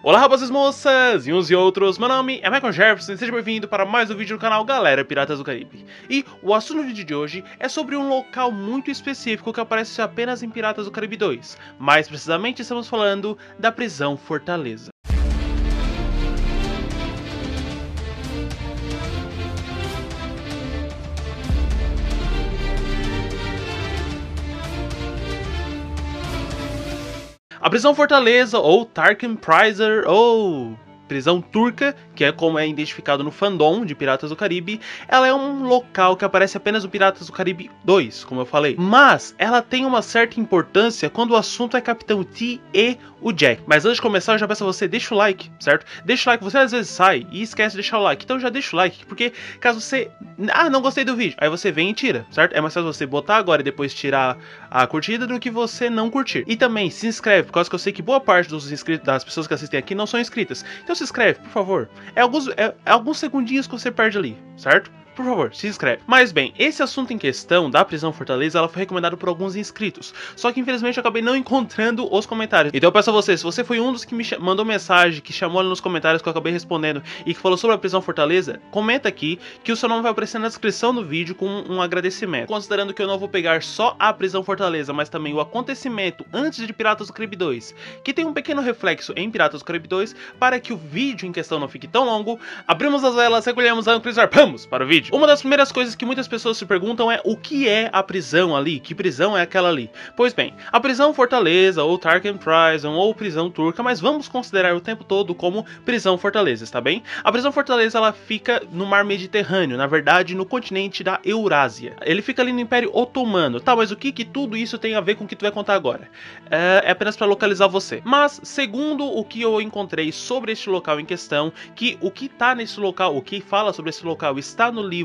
Olá rapazes, moças e uns e outros, meu nome é Michael Jefferson e seja bem-vindo para mais um vídeo no canal Galera Piratas do Caribe. E o assunto do vídeo de hoje é sobre um local muito específico que aparece apenas em Piratas do Caribe 2. Mais precisamente estamos falando da prisão Fortaleza. A prisão Fortaleza, ou Tarkin Prizer, ou prisão turca, que é como é identificado no fandom de Piratas do Caribe, ela é um local que aparece apenas no Piratas do Caribe 2, como eu falei. Mas ela tem uma certa importância quando o assunto é Capitão T e o Jack. Mas antes de começar, eu já peço a você, deixa o like, certo? Deixa o like, você às vezes sai e esquece de deixar o like, então já deixa o like, porque caso você... não gostei do vídeo, aí você vem e tira, certo? É mais fácil você botar agora e depois tirar a curtida do que você não curtir. E também se inscreve, por causa que eu sei que boa parte dos inscritos, das pessoas que assistem aqui não são inscritas. Então se inscreve, por favor. É alguns segundinhos que você perde ali, certo? Por favor, se inscreve. Mas bem, esse assunto em questão da prisão Fortaleza, ela foi recomendada por alguns inscritos. Só que infelizmente eu acabei não encontrando os comentários. Então eu peço a você, se você foi um dos que me mandou mensagem, que chamou ali nos comentários que eu acabei respondendo e que falou sobre a prisão Fortaleza, comenta aqui que o seu nome vai aparecer na descrição do vídeo com um agradecimento. Considerando que eu não vou pegar só a prisão Fortaleza, mas também o acontecimento antes de Piratas do Caribe 2, que tem um pequeno reflexo em Piratas do Caribe 2, para que o vídeo em questão não fique tão longo, abrimos as velas, recolhemos âncoras e zarpamos para o vídeo. Uma das primeiras coisas que muitas pessoas se perguntam é o que é a prisão ali? Que prisão é aquela ali? Pois bem, a prisão Fortaleza, ou Tarkin Prison, ou prisão turca, mas vamos considerar o tempo todo como prisão Fortaleza, está bem? A prisão Fortaleza, ela fica no mar Mediterrâneo, na verdade no continente da Eurásia. Ele fica ali no Império Otomano, tá? Mas o que tudo isso tem a ver com o que tu vai contar agora? É apenas para localizar você. Mas, segundo o que eu encontrei sobre este local em questão, que o que tá nesse local, o que fala sobre esse local está no livro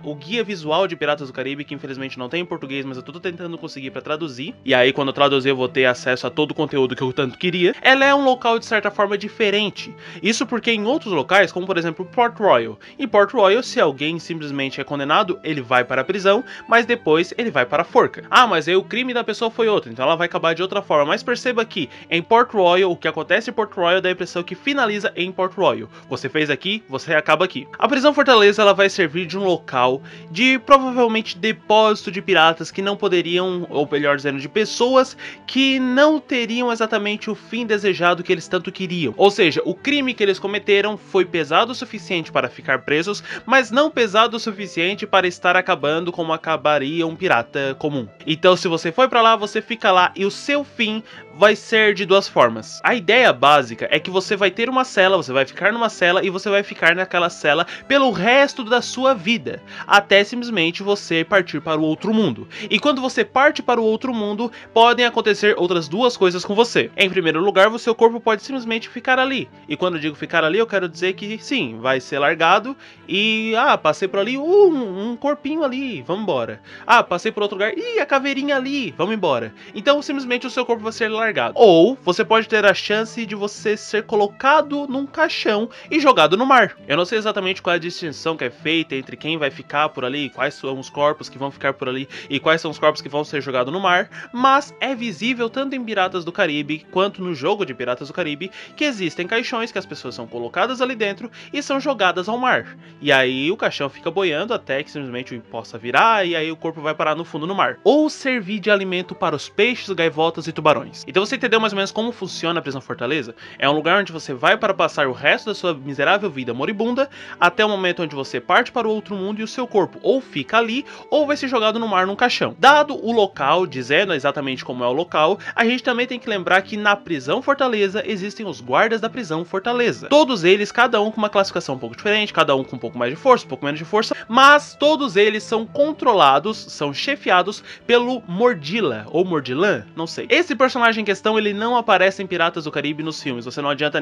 o Guia Visual de Piratas do Caribe, que infelizmente não tem em português, mas eu tô tentando conseguir para traduzir. E aí quando eu traduzir eu vou ter acesso a todo o conteúdo que eu tanto queria. Ela é um local de certa forma diferente. Isso porque em outros locais, como por exemplo Port Royal, em Port Royal, se alguém simplesmente é condenado, ele vai para a prisão, mas depois ele vai para a forca. Ah, mas aí o crime da pessoa foi outro, então ela vai acabar de outra forma. Mas perceba que em Port Royal, o que acontece em Port Royal dá a impressão que finaliza em Port Royal. Você fez aqui, você acaba aqui. A prisão Fortaleza, ela vai servir de um local de provavelmente depósito de piratas que não poderiam, ou melhor dizendo, de pessoas que não teriam exatamente o fim desejado que eles tanto queriam. Ou seja, o crime que eles cometeram foi pesado o suficiente para ficar presos, mas não pesado o suficiente para estar acabando como acabaria um pirata comum. Então se você foi pra lá, você fica lá e o seu fim vai ser de duas formas. A ideia básica é que você vai ter uma cela, você vai ficar numa cela e você vai ficar naquela cela pelo resto da sua vida, até simplesmente você partir para o outro mundo. E quando você parte para o outro mundo, podem acontecer outras duas coisas com você. Em primeiro lugar, o seu corpo pode simplesmente ficar ali. E quando eu digo ficar ali, eu quero dizer que sim, vai ser largado e passei por ali, um corpinho ali, vamos embora. Passei por outro lugar, a caveirinha ali, vamos embora. Então simplesmente o seu corpo vai ser largado. Ou você pode ter a chance de você ser colocado num caixão e jogado no mar. Eu não sei exatamente qual é a distinção que é feita entre quem vai ficar por ali, quais são os corpos que vão ficar por ali e quais são os corpos que vão ser jogados no mar, mas é visível tanto em Piratas do Caribe quanto no jogo de Piratas do Caribe que existem caixões que as pessoas são colocadas ali dentro e são jogadas ao mar. E aí o caixão fica boiando até que simplesmente possa virar e aí o corpo vai parar no fundo do mar. Ou servir de alimento para os peixes, gaivotas e tubarões. Então você entendeu mais ou menos como funciona a prisão Fortaleza? É um lugar onde você vai para passar o resto da sua miserável vida moribunda até o momento onde você parte para o outro mundo e o seu corpo ou fica ali ou vai ser jogado no mar num caixão. Dado o local, dizendo exatamente como é o local, a gente também tem que lembrar que na prisão Fortaleza existem os guardas da prisão Fortaleza. Todos eles, cada um com uma classificação um pouco diferente, cada um com um pouco mais de força, um pouco menos de força, mas todos eles são controlados, são chefiados pelo Mordila, ou Mordilan, não sei. Esse personagem em questão, ele não aparece em Piratas do Caribe nos filmes, você não adianta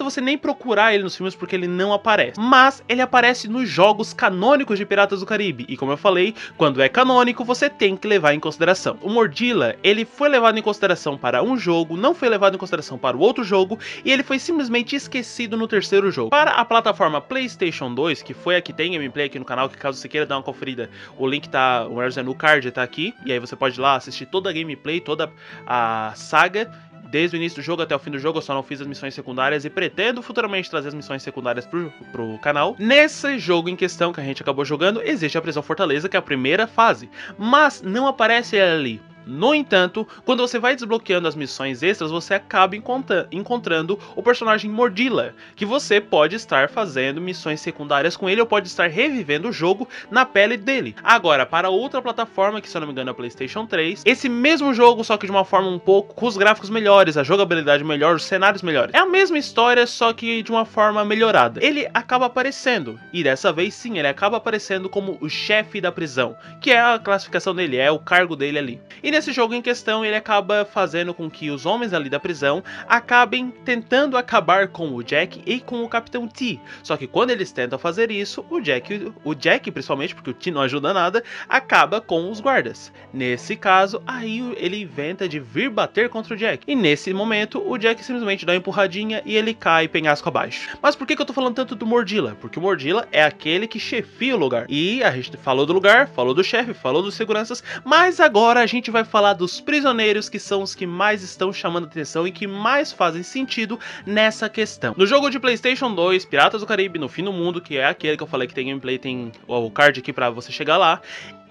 você nem procurar ele nos filmes porque ele não aparece, mas ele aparece nos jogos canônicos de Piratas do Caribe, e como eu falei, quando é canônico você tem que levar em consideração. O Mordila, ele foi levado em consideração para um jogo, não foi levado em consideração para o outro jogo, e ele foi simplesmente esquecido no terceiro jogo. Para a plataforma PlayStation 2, que foi a que tem gameplay aqui no canal, que caso você queira dar uma conferida, o link tá, o card tá aqui, e aí você pode ir lá assistir toda a gameplay, toda a saga desde o início do jogo até o fim do jogo, eu só não fiz as missões secundárias e pretendo futuramente trazer as missões secundárias pro canal. Nesse jogo em questão que a gente acabou jogando, existe a prisão Fortaleza, que é a primeira fase, mas não aparece ela ali. No entanto, quando você vai desbloqueando as missões extras, você acaba encontrando o personagem Mordila, que você pode estar fazendo missões secundárias com ele ou pode estar revivendo o jogo na pele dele. Agora, para outra plataforma, que se eu não me engano é a PlayStation 3, esse mesmo jogo, só que de uma forma um pouco com os gráficos melhores, a jogabilidade melhor, os cenários melhores. É a mesma história, só que de uma forma melhorada. Ele acaba aparecendo, e dessa vez sim, ele acaba aparecendo como o chefe da prisão, que é a classificação dele, é o cargo dele ali. E nesse jogo em questão, ele acaba fazendo com que os homens ali da prisão acabem tentando acabar com o Jack e com o Capitão T. Só que quando eles tentam fazer isso, o Jack principalmente, porque o T não ajuda nada, acaba com os guardas. Nesse caso, aí ele inventa de vir bater contra o Jack. E nesse momento, o Jack simplesmente dá uma empurradinha e ele cai penhasco abaixo. Mas por que eu tô falando tanto do Mordila? Porque o Mordila é aquele que chefia o lugar. E a gente falou do lugar, falou do chefe, falou dos seguranças, mas agora a gente vai falar dos prisioneiros, que são os que mais estão chamando atenção e que mais fazem sentido nessa questão. No jogo de PlayStation 2, Piratas do Caribe no Fim do Mundo, que é aquele que eu falei que tem gameplay, tem o card aqui pra você chegar lá,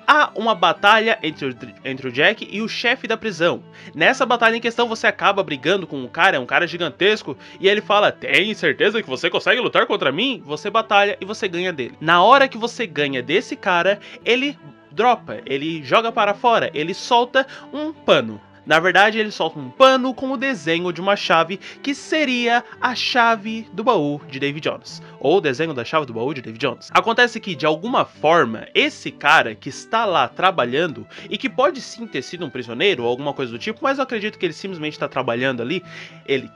há uma batalha entre o Jack e o chefe da prisão. Nessa batalha em questão, você acaba brigando com um cara gigantesco, e ele fala: tem certeza que você consegue lutar contra mim? Você batalha e você ganha dele. Na hora que você ganha desse cara, ele dropa, ele joga para fora, ele solta um pano. Na verdade, ele solta um pano com o desenho de uma chave que seria a chave do baú de David Jones, ou o desenho da chave do baú de David Jones. Acontece que, de alguma forma, esse cara que está lá trabalhando, e que pode sim ter sido um prisioneiro ou alguma coisa do tipo, mas eu acredito que ele simplesmente está trabalhando ali,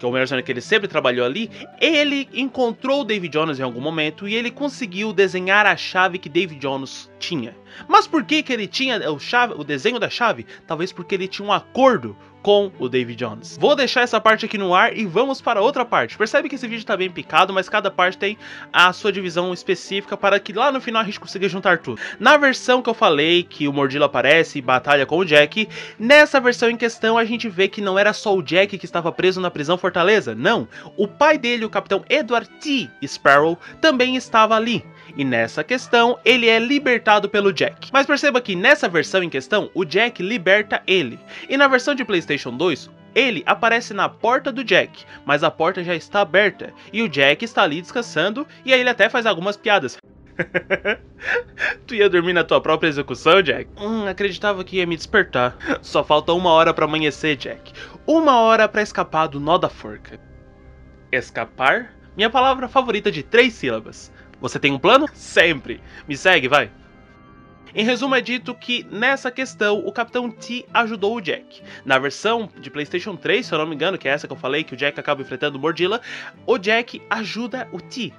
ou melhor dizendo, que ele sempre trabalhou ali, ele encontrou o David Jones em algum momento e ele conseguiu desenhar a chave que David Jones tinha. Mas por que ele tinha o desenho da chave? Talvez porque ele tinha um acordo com o David Jones. Vou deixar essa parte aqui no ar e vamos para outra parte. Percebe que esse vídeo tá bem picado, mas cada parte tem a sua divisão específica para que lá no final a gente consiga juntar tudo. Na versão que eu falei que o Mordila aparece e batalha com o Jack, nessa versão em questão a gente vê que não era só o Jack que estava preso na prisão Fortaleza, não. O pai dele, o Capitão Edward T. Sparrow, também estava ali. E nessa questão, ele é libertado pelo Jack. Mas perceba que nessa versão em questão, o Jack liberta ele. E na versão de PlayStation 2, ele aparece na porta do Jack, mas a porta já está aberta. E o Jack está ali descansando, e aí ele até faz algumas piadas. Tu ia dormir na tua própria execução, Jack? Acreditava que ia me despertar. Só falta 1 hora para amanhecer, Jack. 1 hora para escapar do nó da forca. Escapar? Minha palavra favorita de 3 sílabas. Você tem um plano? Sempre! Me segue, vai! Em resumo, é dito que nessa questão o Capitão T ajudou o Jack. Na versão de PlayStation 3, se eu não me engano, que é essa que eu falei, que o Jack acaba enfrentando o Mordila, o Jack ajuda o T.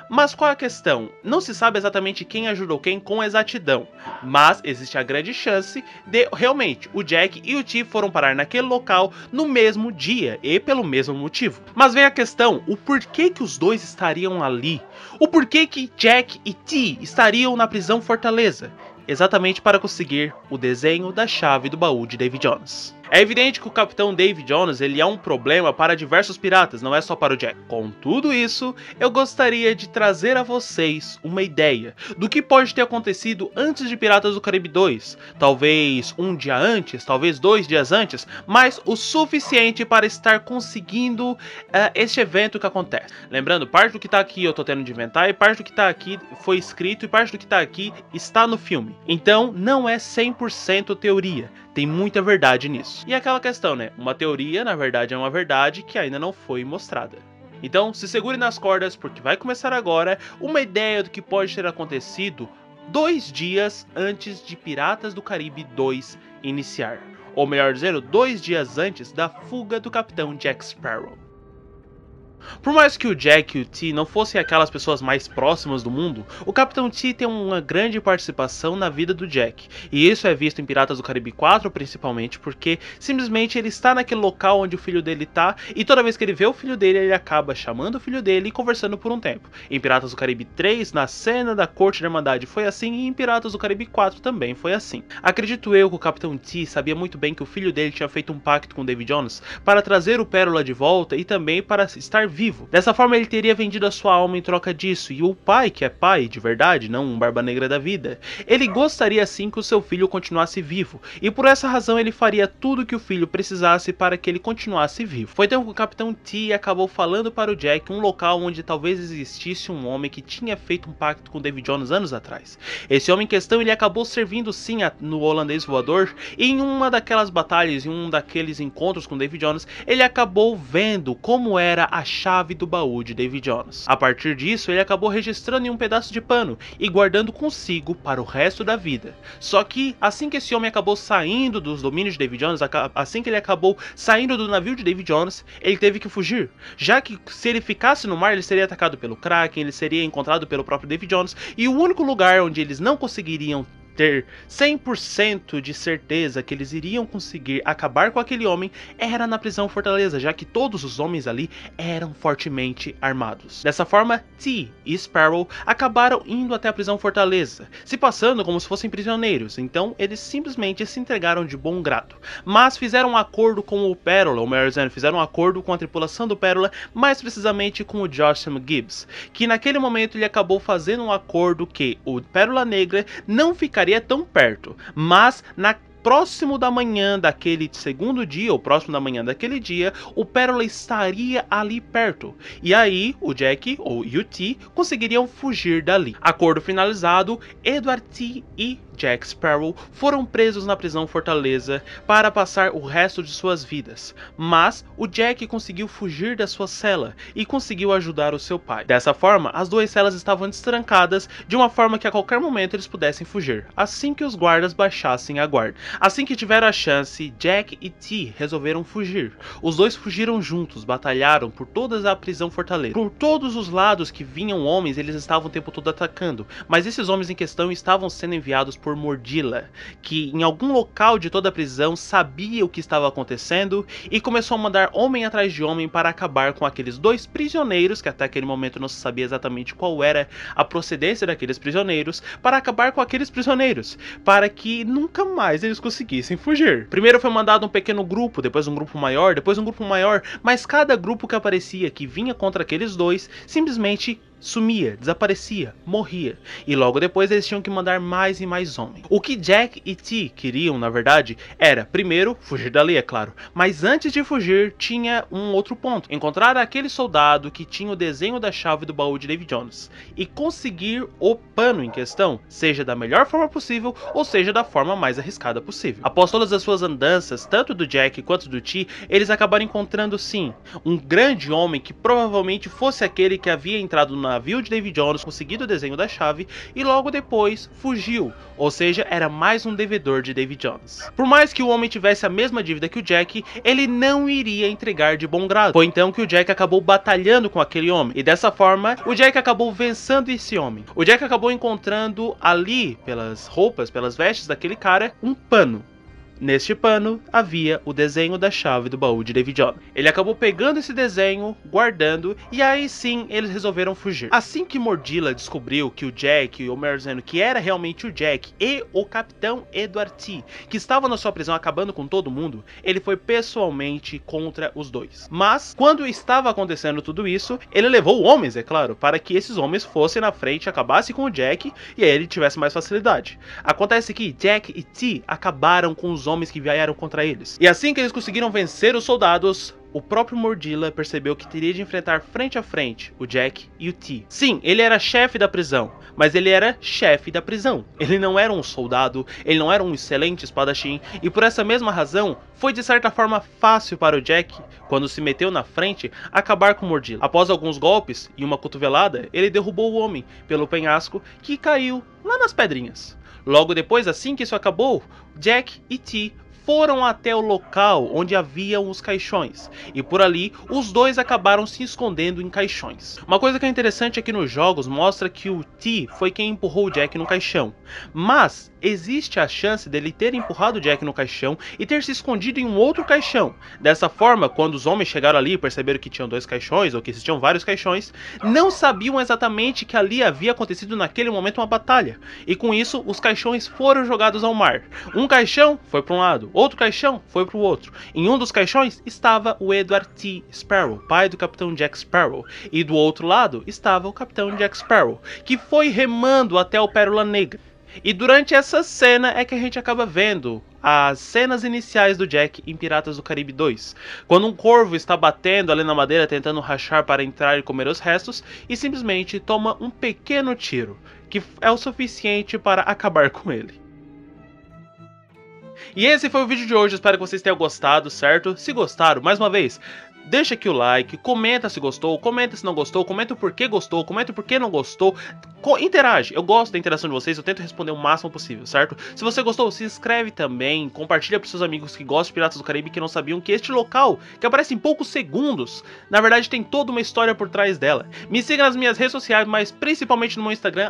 Mas qual é a questão? Não se sabe exatamente quem ajudou quem com exatidão, mas existe a grande chance de realmente o Jack e o T foram parar naquele local no mesmo dia e pelo mesmo motivo. Mas vem a questão, o porquê que os dois estariam ali? O porquê que Jack e T estariam na prisão Fortaleza? Exatamente para conseguir o desenho da chave do baú de David Jones. É evidente que o Capitão David Jones ele é um problema para diversos piratas, não é só para o Jack. Com tudo isso, eu gostaria de trazer a vocês uma ideia do que pode ter acontecido antes de Piratas do Caribe 2. Talvez um dia antes, talvez 2 dias antes, mas o suficiente para estar conseguindo este evento que acontece. Lembrando, parte do que está aqui eu tô tendo de inventar, e parte do que está aqui foi escrito, e parte do que está aqui está no filme. Então, não é 100% teoria. Tem muita verdade nisso. E aquela questão, né? Uma teoria, na verdade, é uma verdade que ainda não foi mostrada. Então, se segure nas cordas, porque vai começar agora uma ideia do que pode ter acontecido 2 dias antes de Piratas do Caribe 2 iniciar. Ou melhor dizendo, 2 dias antes da fuga do Capitão Jack Sparrow. Por mais que o Jack e o T não fossem aquelas pessoas mais próximas do mundo, o Capitão T tem uma grande participação na vida do Jack, e isso é visto em Piratas do Caribe 4 principalmente porque simplesmente ele está naquele local onde o filho dele tá, e toda vez que ele vê o filho dele, ele acaba chamando o filho dele e conversando por um tempo. Em Piratas do Caribe 3, na cena da Corte da Irmandade foi assim, e em Piratas do Caribe 4 também foi assim. Acredito eu que o Capitão T sabia muito bem que o filho dele tinha feito um pacto com Davy Jones para trazer o Pérola de volta e também para estar vivo. Dessa forma ele teria vendido a sua alma em troca disso, e o pai, que é pai de verdade, não um Barba Negra da vida, ele gostaria sim que o seu filho continuasse vivo, e por essa razão ele faria tudo que o filho precisasse para que ele continuasse vivo. Foi então que o Capitão T acabou falando para o Jack um local onde talvez existisse um homem que tinha feito um pacto com Davy Jones anos atrás. Esse homem em questão ele acabou servindo sim no holandês voador, e em uma daquelas batalhas, em um daqueles encontros com Davy Jones, ele acabou vendo como era a chave do baú de Davy Jones. A partir disso, ele acabou registrando em um pedaço de pano e guardando consigo para o resto da vida. Só que assim que esse homem acabou saindo dos domínios de Davy Jones, assim que ele acabou saindo do navio de Davy Jones, ele teve que fugir, já que se ele ficasse no mar, ele seria atacado pelo Kraken, ele seria encontrado pelo próprio Davy Jones, e o único lugar onde eles não conseguiriam ter 100% de certeza que eles iriam conseguir acabar com aquele homem era na prisão fortaleza, já que todos os homens ali eram fortemente armados. Dessa forma, T e Sparrow acabaram indo até a prisão fortaleza, se passando como se fossem prisioneiros, então eles simplesmente se entregaram de bom grado, mas fizeram um acordo com o Pérola, ou melhor dizendo, fizeram um acordo com a tripulação do Pérola, mais precisamente com o Josh Gibbs, que naquele momento ele acabou fazendo um acordo que o Pérola Negra não ficaria tão perto, mas próximo da manhã daquele segundo dia, ou próximo da manhã daquele dia, o Pérola estaria ali perto. E aí, o Jack, ou o T, conseguiriam fugir dali. Acordo finalizado, Edward T e Jack Sparrow foram presos na prisão fortaleza para passar o resto de suas vidas, mas o Jack conseguiu fugir da sua cela e conseguiu ajudar o seu pai. Dessa forma, as duas celas estavam destrancadas de uma forma que a qualquer momento eles pudessem fugir, assim que os guardas baixassem a guarda. Assim que tiveram a chance, Jack e T resolveram fugir. Os dois fugiram juntos, batalharam por toda a prisão fortaleza. Por todos os lados que vinham homens, eles estavam o tempo todo atacando, mas esses homens em questão estavam sendo enviados por Mordila, que em algum local de toda a prisão sabia o que estava acontecendo e começou a mandar homem atrás de homem para acabar com aqueles dois prisioneiros, que até aquele momento não se sabia exatamente qual era a procedência daqueles prisioneiros, para acabar com aqueles prisioneiros, para que nunca mais eles conseguissem fugir. Primeiro foi mandado um pequeno grupo, depois um grupo maior, mas cada grupo que aparecia que vinha contra aqueles dois simplesmente sumia, desaparecia, morria, e logo depois eles tinham que mandar mais e mais homens. O que Jack e T queriam, na verdade, era, primeiro, fugir dali, é claro, mas antes de fugir, tinha um outro ponto: encontrar aquele soldado que tinha o desenho da chave do baú de Davy Jones, e conseguir o pano em questão, seja da melhor forma possível, ou seja da forma mais arriscada possível. Após todas as suas andanças, tanto do Jack quanto do T, eles acabaram encontrando sim, um grande homem que provavelmente fosse aquele que havia entrado na navio de Davy Jones, conseguido o desenho da chave e logo depois fugiu, ou seja, era mais um devedor de Davy Jones. Por mais que o homem tivesse a mesma dívida que o Jack, ele não iria entregar de bom grado. Foi então que o Jack acabou batalhando com aquele homem, e dessa forma o Jack acabou vencendo esse homem. O Jack acabou encontrando ali, pelas roupas, pelas vestes daquele cara, um pano. Neste pano havia o desenho da chave do baú de Davy Jones. Ele acabou pegando esse desenho, guardando, e aí sim eles resolveram fugir. Assim que Mordila descobriu que o Jack, ou melhor dizendo, que era realmente o Jack e o Capitão Edward T, que estavam na sua prisão acabando com todo mundo, ele foi pessoalmente contra os dois. Mas, quando estava acontecendo tudo isso, ele levou homens, é claro, para que esses homens fossem na frente, acabassem com o Jack, e aí ele tivesse mais facilidade. Acontece que Jack e T acabaram com os homens que vieram contra eles. E assim que eles conseguiram vencer os soldados, o próprio Mordila percebeu que teria de enfrentar frente a frente o Jack e o T. Sim, ele era chefe da prisão, mas ele era chefe da prisão. Ele não era um soldado, ele não era um excelente espadachim, e por essa mesma razão, foi de certa forma fácil para o Jack, quando se meteu na frente, acabar com o Mordila. Após alguns golpes e uma cotovelada, ele derrubou o homem pelo penhasco, que caiu lá nas pedrinhas. Logo depois, assim que isso acabou, Jack e T foram até o local onde haviam os caixões, e por ali os dois acabaram se escondendo em caixões. Uma coisa que é interessante aqui nos jogos mostra que o T foi quem empurrou o Jack no caixão, mas existe a chance dele ter empurrado o Jack no caixão e ter se escondido em um outro caixão. Dessa forma, quando os homens chegaram ali e perceberam que tinham dois caixões, ou que existiam vários caixões, não sabiam exatamente que ali havia acontecido naquele momento uma batalha, e com isso os caixões foram jogados ao mar. Um caixão foi para um lado, outro caixão foi para o outro. Em um dos caixões estava o Edward T. Sparrow, pai do Capitão Jack Sparrow, e do outro lado estava o Capitão Jack Sparrow, que foi remando até o Pérola Negra. E durante essa cena é que a gente acaba vendo as cenas iniciais do Jack em Piratas do Caribe 2, quando um corvo está batendo ali na madeira tentando rachar para entrar e comer os restos, e simplesmente toma um pequeno tiro, que é o suficiente para acabar com ele. E esse foi o vídeo de hoje, espero que vocês tenham gostado, certo? Se gostaram, mais uma vez, deixa aqui o like, comenta se gostou, comenta se não gostou, comenta o porquê gostou, comenta o porquê não gostou, interage, eu gosto da interação de vocês, eu tento responder o máximo possível, certo? Se você gostou, se inscreve também, compartilha para seus amigos que gostam de Piratas do Caribe, que não sabiam que este local, que aparece em poucos segundos, na verdade tem toda uma história por trás dela. Me siga nas minhas redes sociais, mas principalmente no meu Instagram,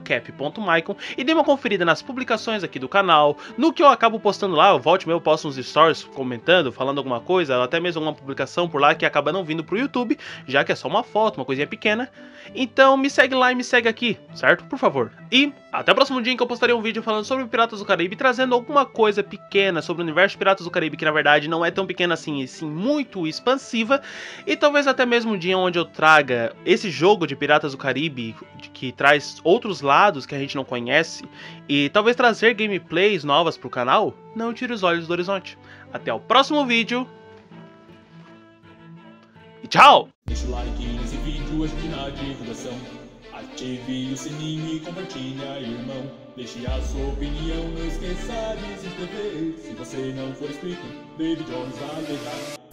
@cap.maicon, e dê uma conferida nas publicações aqui do canal, no que eu acabo postando lá, eu posto uns stories comentando, falando alguma coisa, até mesmo uma publicação por lá que acaba não vindo pro YouTube, já que é só uma foto, uma coisinha pequena. Então me segue lá e me segue aqui, certo? Por favor. E até o próximo dia em que eu postarei um vídeo falando sobre Piratas do Caribe, trazendo alguma coisa pequena sobre o universo de Piratas do Caribe, que na verdade não é tão pequena assim, e sim muito expansiva. E talvez até mesmo um dia onde eu traga esse jogo de Piratas do Caribe, que traz outros lados que a gente não conhece, e talvez trazer gameplays novas pro canal. Não tire os olhos do horizonte. Até o próximo vídeo. E tchau! Deixa o like nesse vídeo, ajude na divulgação. Ative o sininho e compartilha, irmão. Deixe a sua opinião, não esqueça de se inscrever. Se você não for inscrito, David Jones vai levar.